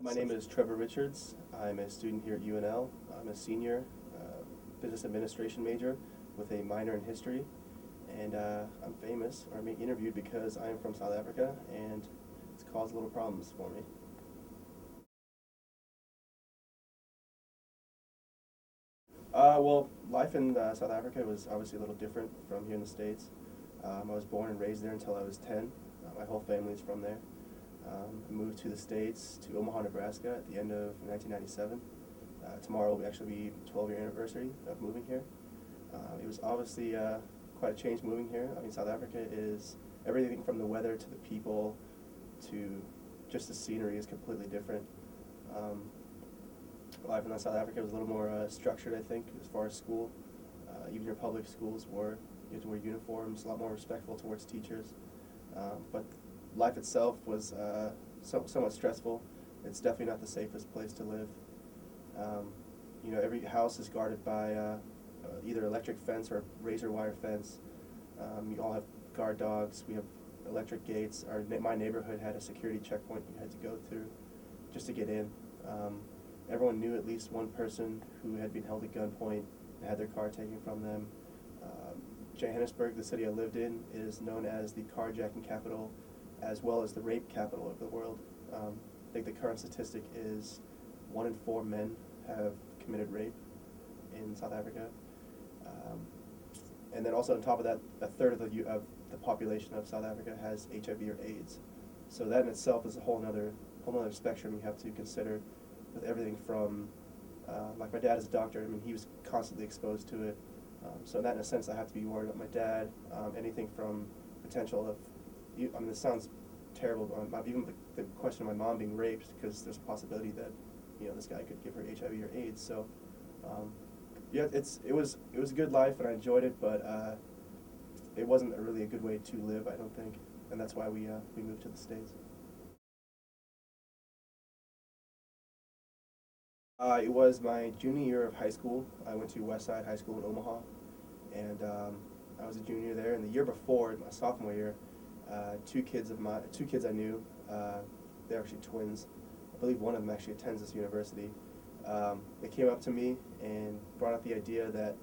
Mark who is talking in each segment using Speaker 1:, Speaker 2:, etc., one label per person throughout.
Speaker 1: My name is Trevor Richards. I'm a student here at UNL. I'm a senior business administration major with a minor in history. And I'm famous, or I'm being interviewed because I am from South Africa, and it's caused little problems for me. Well, life in South Africa was obviously a little different from here in the States. I was born and raised there until I was 10. My whole family is from there. I moved to the States, to Omaha, Nebraska at the end of 1997. Tomorrow will actually be 12-year anniversary of moving here. It was obviously quite a change moving here. I mean, South Africa is everything from the weather to the people to just the scenery is completely different. Life in South Africa was a little more structured, I think, as far as school. Even your public schools were, you had to wear uniforms, a lot more respectful towards teachers. But life itself was somewhat stressful. It's definitely not the safest place to live. Every house is guarded by either electric fence or razor wire fence. You all have guard dogs. We have electric gates. My neighborhood had a security checkpoint you had to go through just to get in. Everyone knew at least one person who had been held at gunpoint and had their car taken from them. Johannesburg, the city I lived in, is known as the carjacking capital as well as the rape capital of the world. I think the current statistic is 1 in 4 men have committed rape in South Africa. And then also on top of that, a third of the population of South Africa has HIV or AIDS. So that in itself is a whole nother spectrum you have to consider, with everything from, like my dad is a doctor, I mean, he was constantly exposed to it. So in that, in a sense, I have to be worried about my dad. Anything from potential of, I mean, this sounds terrible, but even the question of my mom being raped, because there's a possibility that, this guy could give her HIV or AIDS. So, yeah, it was a good life, and I enjoyed it, but it wasn't really a good way to live, I don't think, and that's why we moved to the States. It was my junior year of high school. I went to Westside High School in Omaha, and I was a junior there. And the year before, my sophomore year, two kids I knew, they're actually twins. I believe one of them actually attends this university. They came up to me and brought up the idea that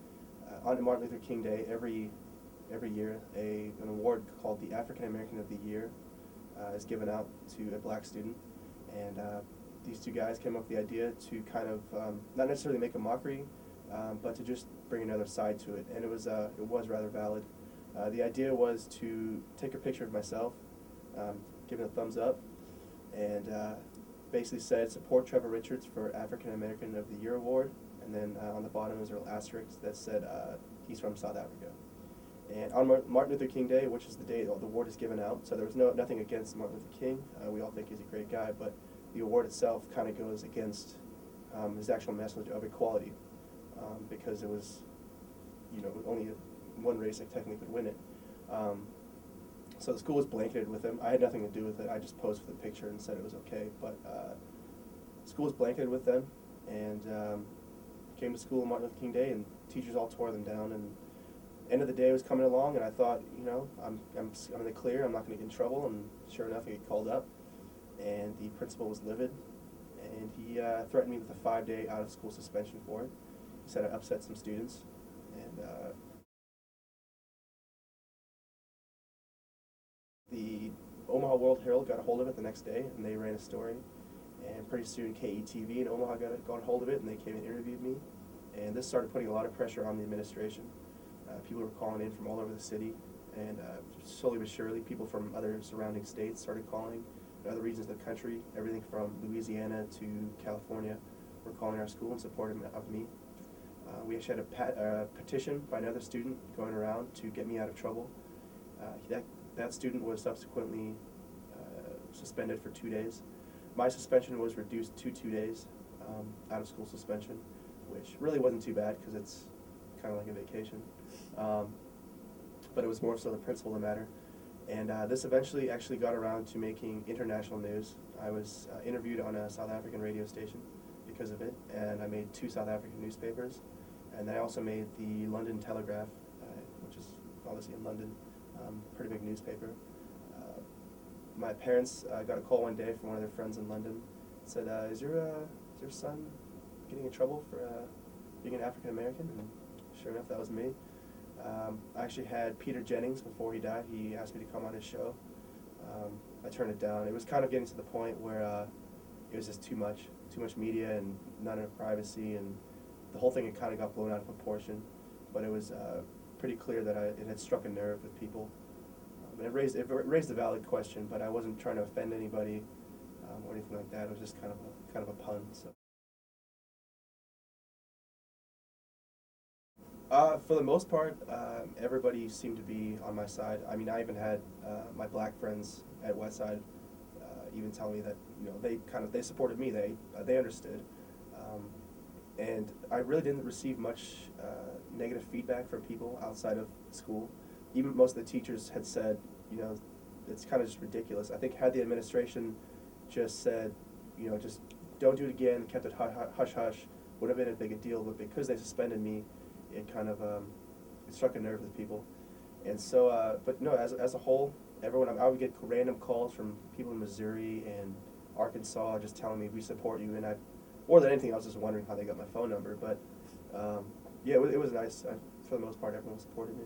Speaker 1: on Martin Luther King Day, every year, an award called the African American of the Year is given out to a black student, and these two guys came up with the idea to kind of not necessarily make a mockery, but to just bring another side to it, and it was rather valid. The idea was to take a picture of myself, give it a thumbs up, and basically said support Trevor Richards for African American of the Year award, and then on the bottom was a little asterisk that said he's from South Africa. And on Martin Luther King Day, which is the day the award is given out, so there was nothing against Martin Luther King. We all think he's a great guy, but the award itself kind of goes against his actual message of equality, because it was, only one race that technically could win it. So the school was blanketed with him. I had nothing to do with it. I just posed for the picture and said it was okay. But the school was blanketed with them, and came to school on Martin Luther King Day, and teachers all tore them down. And end of the day was coming along, and I thought, I'm in the clear. I'm not going to get in trouble. And sure enough, I get called up, and the principal was livid, and he threatened me with a 5-day out-of-school suspension for it. He said I upset some students, and the Omaha World Herald got a hold of it the next day, and they ran a story. And pretty soon KETV in Omaha got a hold of it, and they came and interviewed me. And this started putting a lot of pressure on the administration. People were calling in from all over the city, and slowly but surely, people from other surrounding states started calling. Other regions of the country, everything from Louisiana to California, were calling our school in support of me. We actually had a petition by another student going around to get me out of trouble. That student was subsequently suspended for 2 days. My suspension was reduced to 2 days out of school suspension, which really wasn't too bad because it's kind of like a vacation. But it was more so the principle of the matter. And this eventually actually got around to making international news. I was interviewed on a South African radio station because of it, and I made 2 South African newspapers. And then I also made the London Telegraph, which is obviously in London, pretty big newspaper. My parents got a call one day from one of their friends in London, said, is your son getting in trouble for being an African American? And sure enough, that was me. I actually had Peter Jennings before he died. He asked me to come on his show. I turned it down. It was kind of getting to the point where it was just too much media and not enough privacy, and the whole thing had kind of got blown out of proportion. But it was pretty clear that it had struck a nerve with people. And it raised a valid question, but I wasn't trying to offend anybody or anything like that. It was just kind of a pun. So. For the most part, everybody seemed to be on my side. I mean, I even had my black friends at Westside even tell me that they supported me. They understood, and I really didn't receive much negative feedback from people outside of school. Even most of the teachers had said, it's kind of just ridiculous. I think had the administration just said, just don't do it again, kept it hush hush, would have been a big a deal. But because they suspended me, it kind of it struck a nerve with people. And so, but no, as a whole, everyone, I would get random calls from people in Missouri and Arkansas just telling me we support you, and more than anything, I was just wondering how they got my phone number. But yeah, it was nice. For the most part, everyone supported me.